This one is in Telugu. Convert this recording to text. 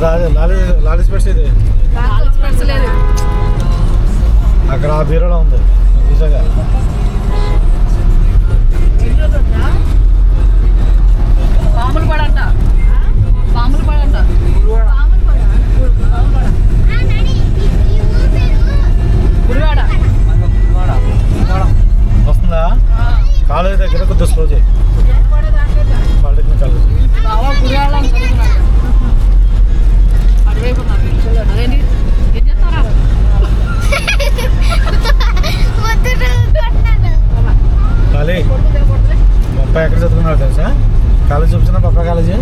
లారీ స్పెట్స్ ఇది అక్కడ ఆ బీరోలో ఉంది నిజంగా. పాములు పడంట గుడివాడ వస్తుందా? కాలేజ్ దగ్గర కొద్దిగా స్లో చేయి. పాలిటెక్నిక్ కాలేజ్ గుడివాడ అటువైపు అదేంటి ఏం చేస్తారా ఖాళీ. పప్పా ఎక్కడ చదువుకున్నాడు తెలుసా? కాలేజ్ చూపించిన పప్పా కాలేజీ